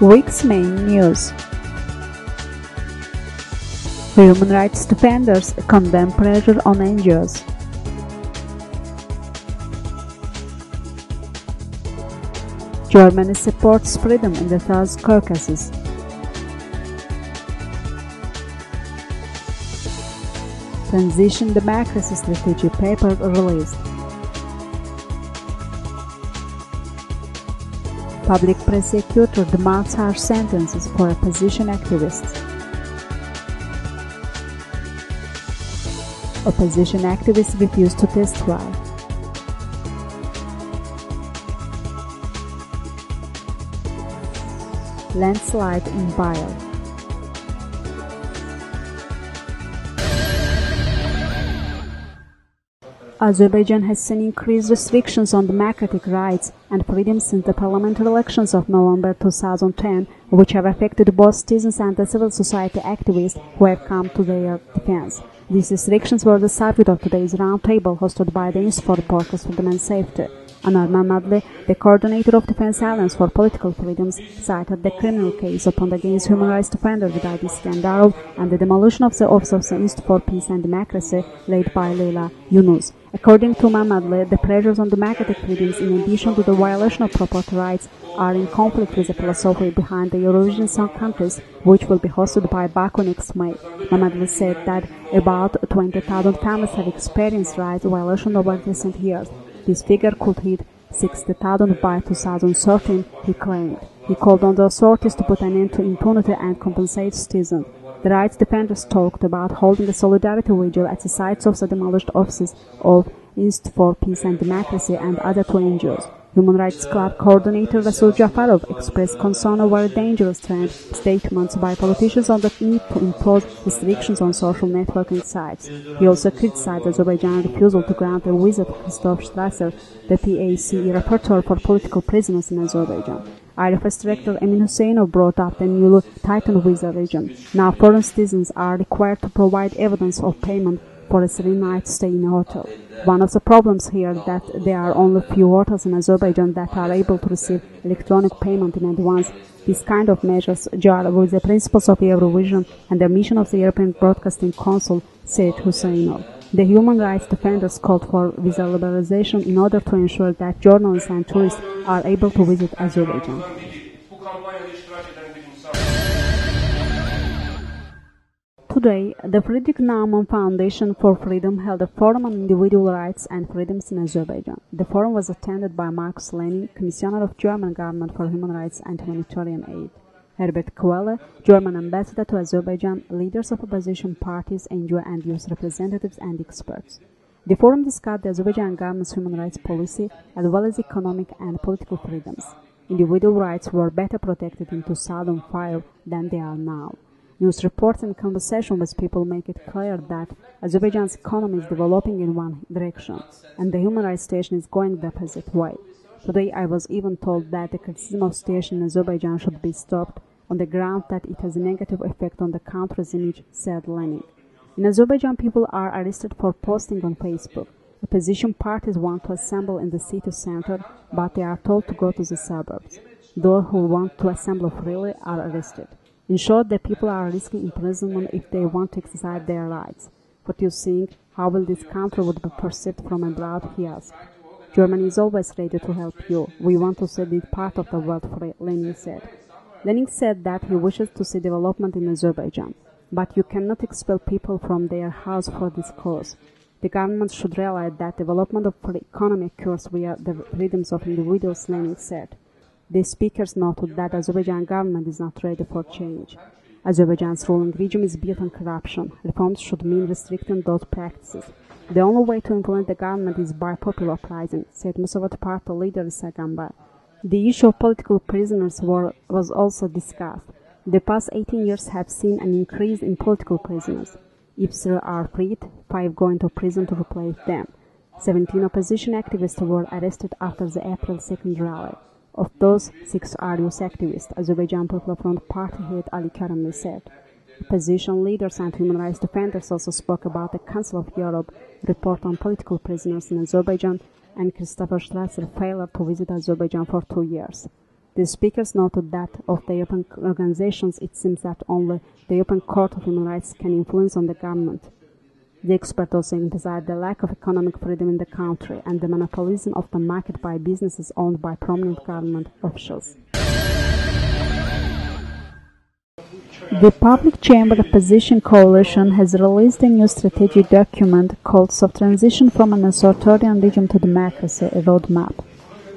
Week's main news. Human rights defenders condemn pressure on NGOs. Germany supports freedom in the South Caucasus. Transition Democracy Strategy paper released. Public prosecutor demands harsh sentences for opposition activists. Opposition activists refuse to testify. Landslide in Bile. Azerbaijan has seen increased restrictions on democratic rights and freedoms since the parliamentary elections of November 2010, which have affected both citizens and the civil society activists who have come to their defense. These restrictions were the subject of today's roundtable hosted by the Institute for Reporters for Freedom and Safety. Anar Mammadli, the coordinator of Defense Alliance for Political Freedoms, cited the criminal case opened against human rights defender Vidal Iskandarov and the demolition of the Office of the Institute for Peace and Democracy led by Leyla Yunus. According to Mammadli, the pressures on democratic freedoms, in addition to the violation of property rights, are in conflict with the philosophy behind the Eurovision Song Contest, which will be hosted by Baku next May. Mammadli said that about 20,000 families have experienced rights violations over recent years. This figure could hit 60,000 by 2013, he claimed. He called on the authorities to put an end to impunity and compensate citizens. The rights defenders talked about holding a solidarity vigil at the sites of the demolished offices of Institute for Peace and Democracy and other two NGOs. Human Rights Club coordinator Rasul Jafarov expressed concern over a dangerous trend, statements by politicians on the need to impose restrictions on social networking sites. He also criticized Azerbaijan's refusal to grant a visa to Christoph Strasser, the PACE rapporteur for political prisoners in Azerbaijan. IRFS director Emin Husseinov brought up the newly tightened visa regime. Now foreign citizens are required to provide evidence of payment for a 3-night stay in a hotel. One of the problems here is that there are only few hotels in Azerbaijan that are able to receive electronic payment in advance. These kind of measures jar with the principles of Eurovision and the mission of the European Broadcasting Council, said Husseinov. The human rights defenders called for visa liberalization in order to ensure that journalists and tourists are able to visit Azerbaijan. Today, the Friedrich Naumann Foundation for Freedom held a forum on individual rights and freedoms in Azerbaijan. The forum was attended by Markus Lenin, Commissioner of German Government for Human Rights and Humanitarian Aid, Herbert Quelle, German Ambassador to Azerbaijan, leaders of opposition parties, NGO and youth representatives and experts. The forum discussed the Azerbaijan government's human rights policy as well as economic and political freedoms. Individual rights were better protected in 2005 than they are now. News reports and conversation with people make it clear that Azerbaijan's economy is developing in one direction, and the human rights situation is going the opposite way. Today I was even told that the criticism of situation in Azerbaijan should be stopped on the ground that it has a negative effect on the country's image, said Lenin. In Azerbaijan, people are arrested for posting on Facebook. Opposition parties want to assemble in the city center, but they are told to go to the suburbs. Those who want to assemble freely are arrested. In short, the people are risking imprisonment if they want to exercise their rights. What do you think? How will this country would be perceived from abroad? He asked. Germany is always ready to help you. We want to see this part of the world free, Lenin said. Lenin said that he wishes to see development in Azerbaijan. But you cannot expel people from their house for this cause. The government should realize that development of free economy occurs via the freedoms of individuals, Lenin said. The speakers noted that the Azerbaijan government is not ready for change. Azerbaijan's ruling regime is built on corruption. Reforms should mean restricting those practices. The only way to implement the government is by popular uprising, said Musavat Party leader Issa Gambar. The issue of political prisoners was also discussed. The past 18 years have seen an increase in political prisoners. If 3 are freed, 5 go into prison to replace them. 17 opposition activists were arrested after the April 2nd rally. Of those, 6 are youth activists, Azerbaijan Popular Front party head Ali Karimli said. Opposition leaders and human rights defenders also spoke about the Council of Europe report on political prisoners in Azerbaijan and Christopher Strasser's failure to visit Azerbaijan for 2 years. The speakers noted that of the European organizations, it seems that only the European Court of Human Rights can influence on the government. The expert also emphasized the lack of economic freedom in the country and the monopolism of the market by businesses owned by prominent government officials. The Public Chamber Opposition Coalition has released a new strategic document called Soft Transition from an Authoritarian Regime to Democracy, a Roadmap.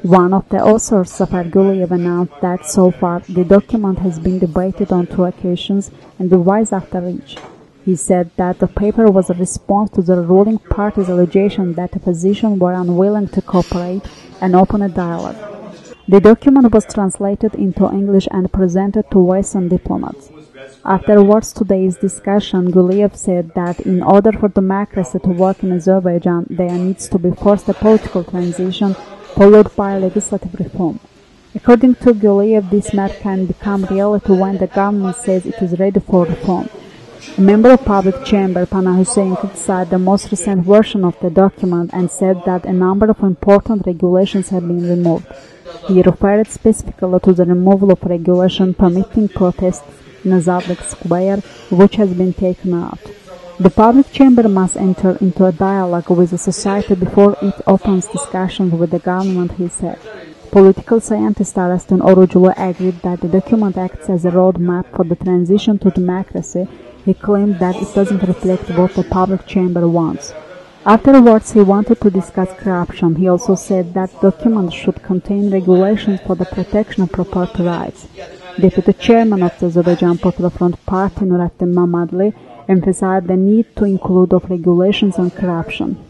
One of the authors, Zafer Guliyev, announced that so far the document has been debated on 2 occasions and revised after each. He said that the paper was a response to the ruling party's allegation that the opposition were unwilling to cooperate and open a dialogue. The document was translated into English and presented to Western diplomats. Afterwards today's discussion, Guliyev said that in order for democracy to work in Azerbaijan, there needs to be first a political transition followed by legislative reform. According to Guliyev, this matter can become reality when the government says it is ready for reform. A member of Public Chamber, Pana Hussein, criticized the most recent version of the document and said that a number of important regulations have been removed. He referred specifically to the removal of regulation permitting protests in Azadlik Square, which has been taken out. The Public Chamber must enter into a dialogue with the society before it opens discussions with the government, he said. Political scientist Arastin Oruclu agreed that the document acts as a roadmap for the transition to democracy. He claimed that it doesn't reflect what the Public Chamber wants. Afterwards, he wanted to discuss corruption. He also said that documents should contain regulations for the protection of property rights. Deputy Chairman of the Azerbaijan Popular Front Party, Nurattin Mamadli, emphasized the need to include of regulations on corruption.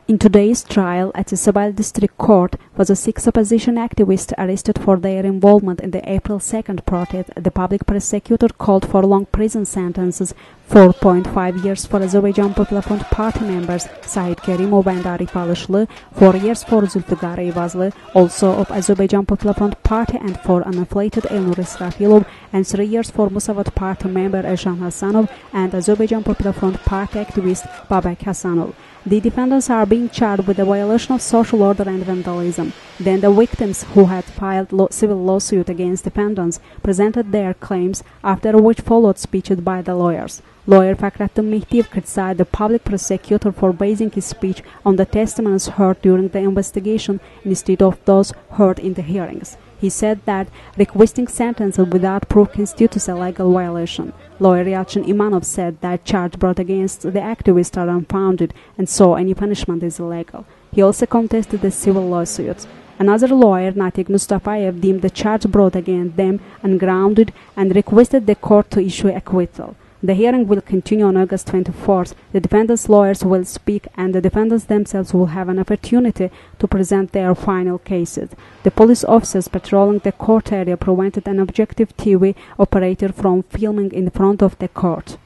In today's trial at the Sabal District Court was a 6 opposition activists arrested for their involvement in the April 2nd protest. The public prosecutor called for long prison sentences, 4.5 years for Azerbaijan Popular Front Party members Said Kerimov and Arif Alishli, 4 years for Zulfigar Eyvazli, also of Azerbaijan Popular Front Party, and for unaffiliated Elnur Israfilov, and 3 years for Musavat Party member Eshan Hasanov and Azerbaijan Popular Front Party activist Babak Hasanov. The defendants are being charged with the violation of social order and vandalism. Then the victims, who had filed civil lawsuit against defendants, presented their claims, after which followed speeches by the lawyers. Lawyer Fakhrettin Mehdiyev criticized the public prosecutor for basing his speech on the testimonies heard during the investigation instead of those heard in the hearings. He said that requesting sentences without proof constitutes a legal violation. Lawyer Yalchin Imanov said that charges brought against the activists are unfounded and so any punishment is illegal. He also contested the civil lawsuits. Another lawyer, Natik Mustafayev, deemed the charge brought against them ungrounded and requested the court to issue acquittal. The hearing will continue on August 24th. The defendants' lawyers will speak and the defendants themselves will have an opportunity to present their final cases. The police officers patrolling the court area prevented an objective TV operator from filming in front of the court.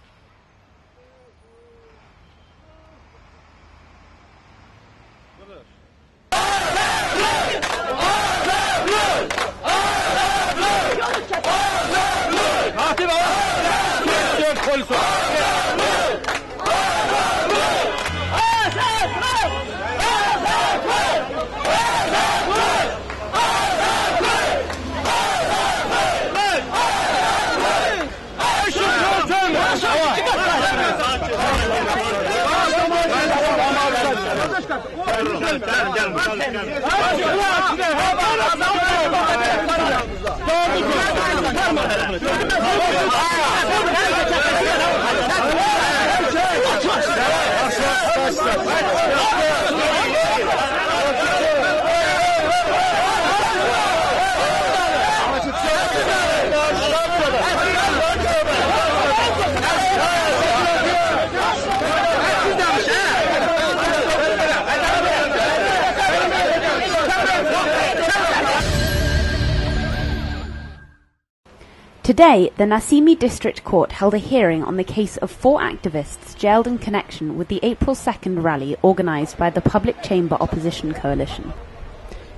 Today, the Nasimi District Court held a hearing on the case of 4 activists jailed in connection with the April 2nd rally organised by the Public Chamber Opposition Coalition.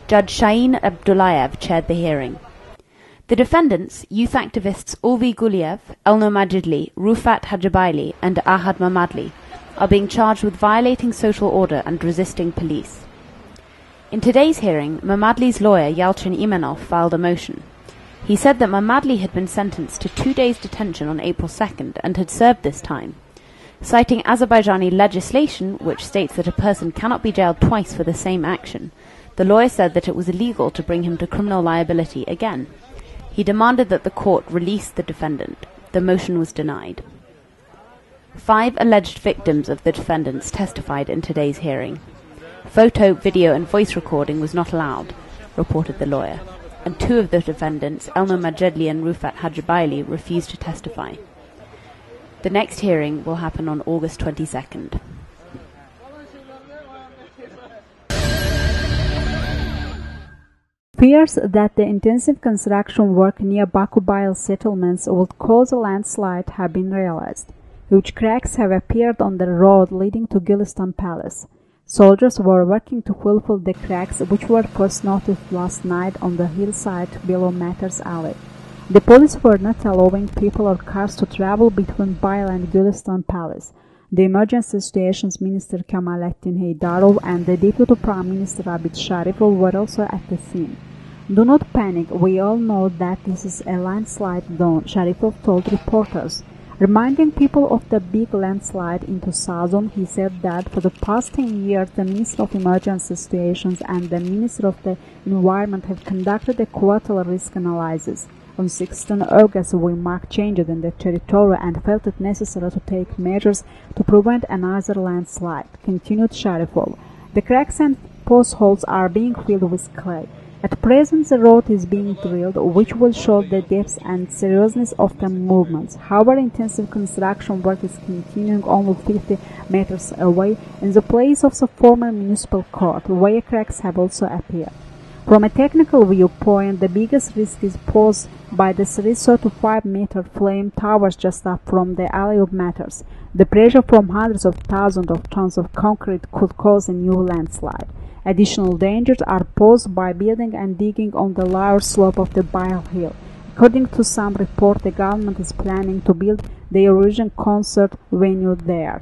Judge Shaheen Abdullayev chaired the hearing. The defendants, youth activists Ulvi Guliev, Elno Majidli, Rufat Hajibaili and Ahad Mamadli, are being charged with violating social order and resisting police. In today's hearing, Mamadli's lawyer Yalchin Imanov filed a motion. He said that Mamadli had been sentenced to 2 days detention on April 2nd and had served this time. Citing Azerbaijani legislation, which states that a person cannot be jailed twice for the same action, the lawyer said that it was illegal to bring him to criminal liability again. He demanded that the court release the defendant. The motion was denied. 5 alleged victims of the defendants testified in today's hearing. Photo, video and voice recording was not allowed, reported the lawyer, and 2 of the defendants, Elno Majidli and Rufat Hajibaili, refused to testify. The next hearing will happen on August 22nd. Fears that the intensive construction work near Baku-Bail settlements would cause a landslide have been realized. Huge cracks have appeared on the road leading to Gülistan Palace. Soldiers were working to fulfill the cracks, which were first noticed last night on the hillside below Matters Alley. The police were not allowing people or cars to travel between Bail and Gülistan Palace. The Emergency Situations Minister Kemalettin Haydarov and the Deputy Prime Minister Abid Sharifov were also at the scene. "Do not panic, we all know that this is a landslide zone," Sharifov told reporters. Reminding people of the big landslide in 2000, he said that for the past 10 years the Minister of Emergency Situations and the Minister of the Environment have conducted a quarterly risk analysis. On 16 August, we marked changes in the territory and felt it necessary to take measures to prevent another landslide, continued Sharifov. The cracks and potholes are being filled with clay. At present, the road is being drilled, which will show the depth and seriousness of the movements. However, intensive construction work is continuing only 50 meters away in the place of the former municipal court, where cracks have also appeared. From a technical viewpoint, the biggest risk is posed by the 35-meter flame towers just up from the Alley of Matters. The pressure from hundreds of thousands of tons of concrete could cause a new landslide. Additional dangers are posed by building and digging on the lower slope of the Bail Hill. According to some reports, the government is planning to build the Eurovision concert venue there.